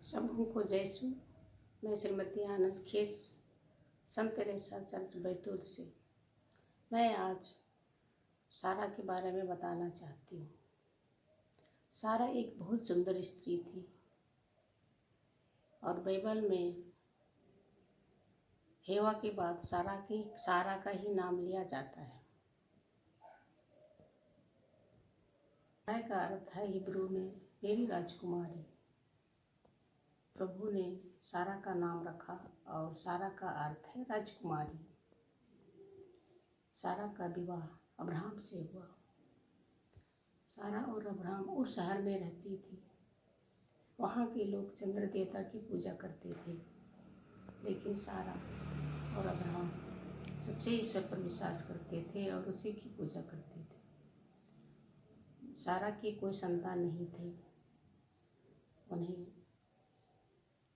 सबों को जय सु। मैं श्रीमती आनंद खेस संत तेरेसा चर्च बैतूल से। मैं आज सारा के बारे में बताना चाहती हूँ। सारा एक बहुत सुंदर स्त्री थी और बाइबल में हेवा के बाद सारा का ही नाम लिया जाता है। सारा का अर्थ है हिब्रू में मेरी राजकुमारी। प्रभु ने सारा का नाम रखा और सारा का अर्थ है राजकुमारी। सारा का विवाह अब्राहम से हुआ। सारा और अब्राहम उस शहर में रहती थी। वहाँ के लोग चंद्र देवता की पूजा करते थे, लेकिन सारा और अब्राहम सच्चे ईश्वर पर विश्वास करते थे और उसी की पूजा करते थे। सारा की कोई संतान नहीं थे। उन्हें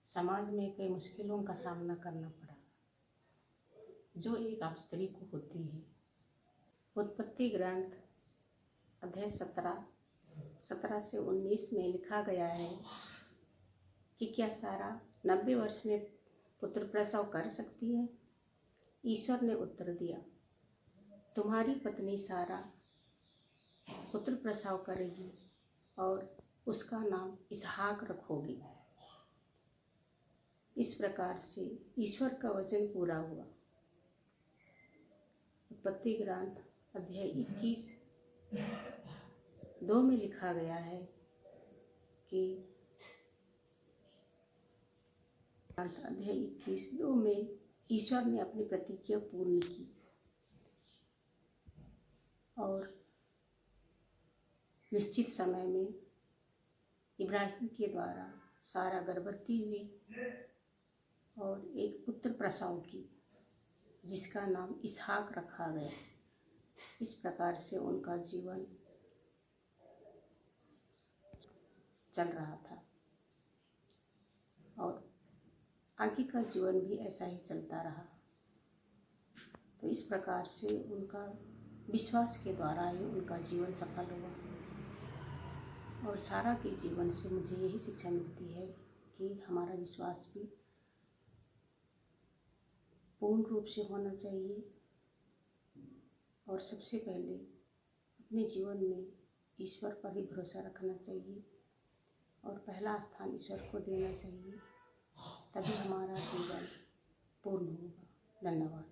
समाज में कई मुश्किलों का सामना करना पड़ा, जो एक आप स्त्री को होती है। उत्पत्ति ग्रंथ अध्याय 17 से 19 में लिखा गया है कि क्या सारा 90 वर्ष में पुत्र प्रसव कर सकती है? ईश्वर ने उत्तर दिया, तुम्हारी पत्नी सारा पुत्र प्रसव करेगी और उसका नाम इसहाक रखोगी। इस प्रकार से ईश्वर का वचन पूरा हुआ। उत्पत्ति ग्रंथ अध्याय 21:2 में लिखा गया है कि अध्याय 21:2 में ईश्वर ने अपनी प्रतिज्ञा पूर्ण की और निश्चित समय में इब्राहिम के द्वारा सारा गर्भवती हुई और एक पुत्र प्रसव की, जिसका नाम इसहाक रखा गया। इस प्रकार से उनका जीवन चल रहा था और आगे का जीवन भी ऐसा ही चलता रहा। तो इस प्रकार से उनका विश्वास के द्वारा ही उनका जीवन सफल हुआ। और सारा के जीवन से मुझे यही शिक्षा मिलती है कि हमारा विश्वास भी पूर्ण रूप से होना चाहिए और सबसे पहले अपने जीवन में ईश्वर पर ही भरोसा रखना चाहिए और पहला स्थान ईश्वर को देना चाहिए, तभी हमारा जीवन पूर्ण होगा। धन्यवाद।